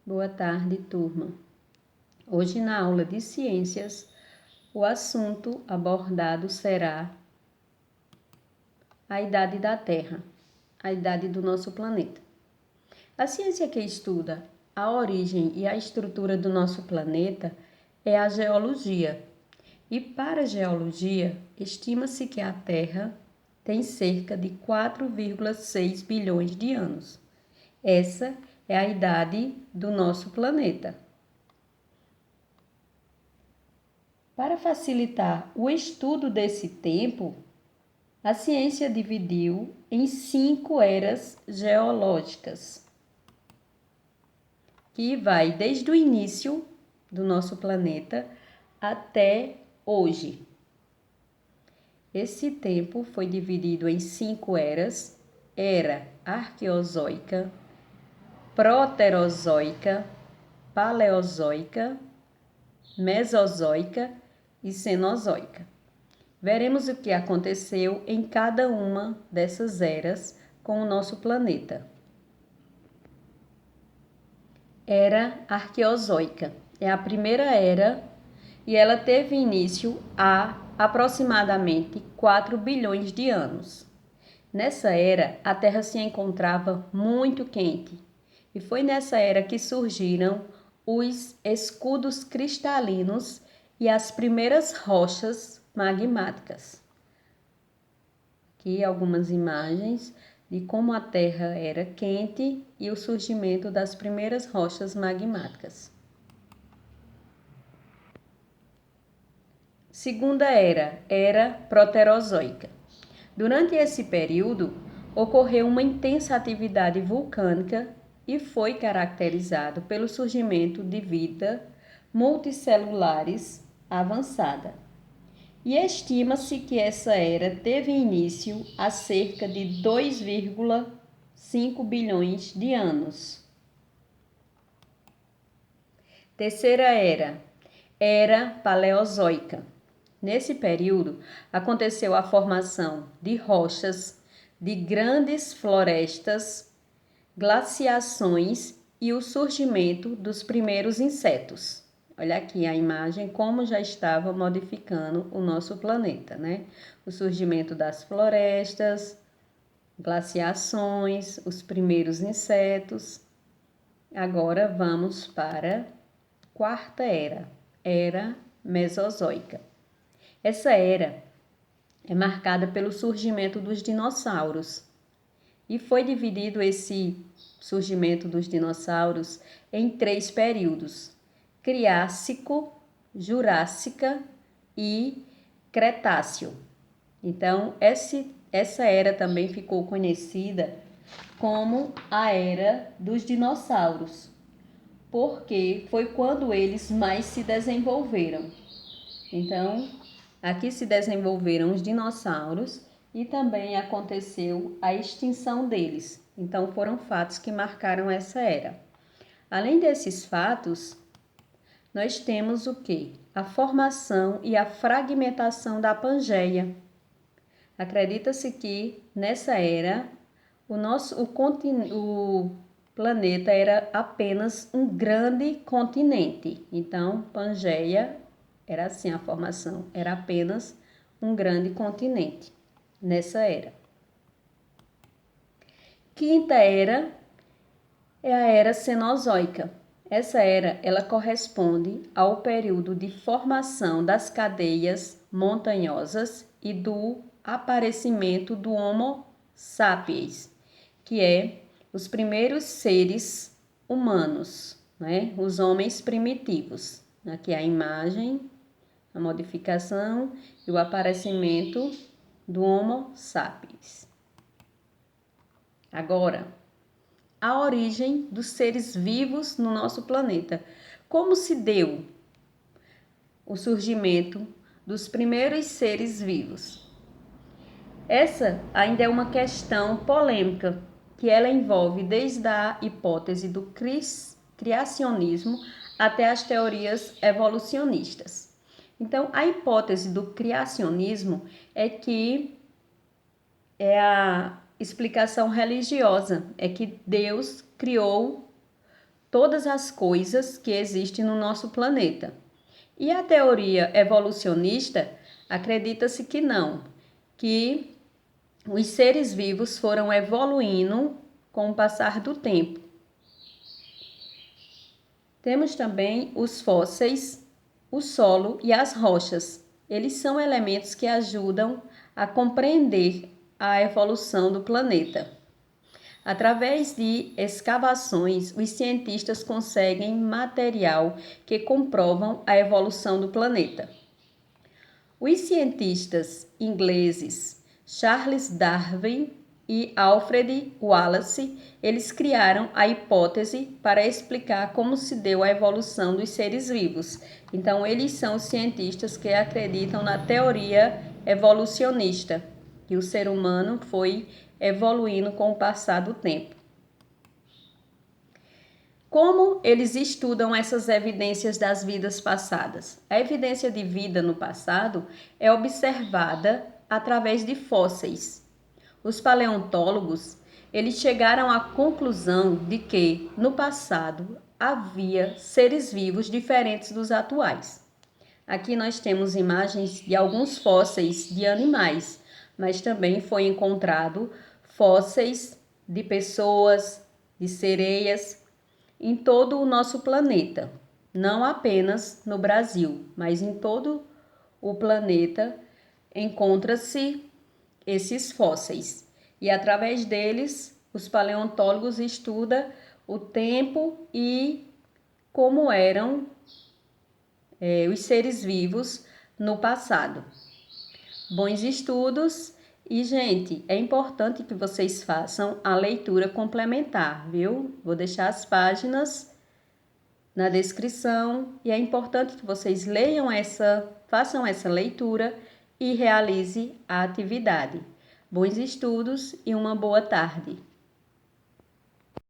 Boa tarde, turma. Hoje, na aula de ciências, o assunto abordado será a idade da Terra, a idade do nosso planeta. A ciência que estuda a origem e a estrutura do nosso planeta é a geologia. E para a geologia, estima-se que a Terra tem cerca de 4,6 bilhões de anos. Essa é a idade do nosso planeta. Para facilitar o estudo desse tempo, a ciência dividiu em 5 eras geológicas, que vai desde o início do nosso planeta até hoje. Esse tempo foi dividido em 5 eras: era arqueozoica, proterozoica, paleozoica, mesozoica e cenozoica. Veremos o que aconteceu em cada uma dessas eras com o nosso planeta. Era arqueozoica é a primeira era e ela teve início há aproximadamente 4 bilhões de anos. Nessa era, a Terra se encontrava muito quente e foi nessa era que surgiram os escudos cristalinos e as primeiras rochas magmáticas. Aqui algumas imagens de como a Terra era quente e o surgimento das primeiras rochas magmáticas. Segunda era proterozoica. Durante esse período, ocorreu uma intensa atividade vulcânica e foi caracterizado pelo surgimento de vida multicelulares avançada. E estima-se que essa era teve início há cerca de 2,5 bilhões de anos. Terceira era paleozoica. Nesse período, aconteceu a formação de rochas, de grandes florestas, glaciações e o surgimento dos primeiros insetos. Olha aqui a imagem, como já estava modificando o nosso planeta, né? O surgimento das florestas, glaciações, os primeiros insetos. Agora vamos para a quarta era mesozoica. Essa era é marcada pelo surgimento dos dinossauros e foi dividido esse surgimento dos dinossauros em 3 períodos: Criássico, Jurássica e Cretáceo. Então, essa era também ficou conhecida como a Era dos Dinossauros, porque foi quando eles mais se desenvolveram. Então, aqui se desenvolveram os dinossauros e também aconteceu a extinção deles. Então, foram fatos que marcaram essa era. Além desses fatos, nós temos o quê? A formação e a fragmentação da Pangeia. Acredita-se que nessa era o planeta era apenas um grande continente. Então, Pangeia era assim a formação, era apenas um grande continente nessa era. Quinta era é a era Cenozoica. Essa era, ela corresponde ao período de formação das cadeias montanhosas e do aparecimento do Homo sapiens, que é os primeiros seres humanos, né? Os homens primitivos. Aqui a imagem, a modificação e o aparecimento do Homo sapiens. Agora, a origem dos seres vivos no nosso planeta. Como se deu o surgimento dos primeiros seres vivos? Essa ainda é uma questão polêmica, que ela envolve desde a hipótese do criacionismo até as teorias evolucionistas. Então, a hipótese do criacionismo é que é a explicação religiosa, é que Deus criou todas as coisas que existem no nosso planeta. E a teoria evolucionista acredita-se que não, que os seres vivos foram evoluindo com o passar do tempo. Temos também os fósseis, o solo e as rochas. Eles são elementos que ajudam a compreender a evolução do planeta. Através de escavações, os cientistas conseguem material que comprovam a evolução do planeta. Os cientistas ingleses Charles Darwin e Alfred Wallace, eles criaram a hipótese para explicar como se deu a evolução dos seres vivos. Então, eles são os cientistas que acreditam na teoria evolucionista, que o ser humano foi evoluindo com o passar do tempo. Como eles estudam essas evidências das vidas passadas? A evidência de vida no passado é observada através de fósseis. Os paleontólogos, eles chegaram à conclusão de que, no passado, havia seres vivos diferentes dos atuais. Aqui nós temos imagens de alguns fósseis de animais, mas também foi encontrado fósseis de pessoas, de sereias, em todo o nosso planeta. Não apenas no Brasil, mas em todo o planeta encontra-se esses fósseis. E através deles, os paleontólogos estudam o tempo e como eram os seres vivos no passado. Bons estudos e, gente, é importante que vocês façam a leitura complementar, viu? Vou deixar as páginas na descrição e é importante que vocês façam essa leitura e realize a atividade. Bons estudos e uma boa tarde.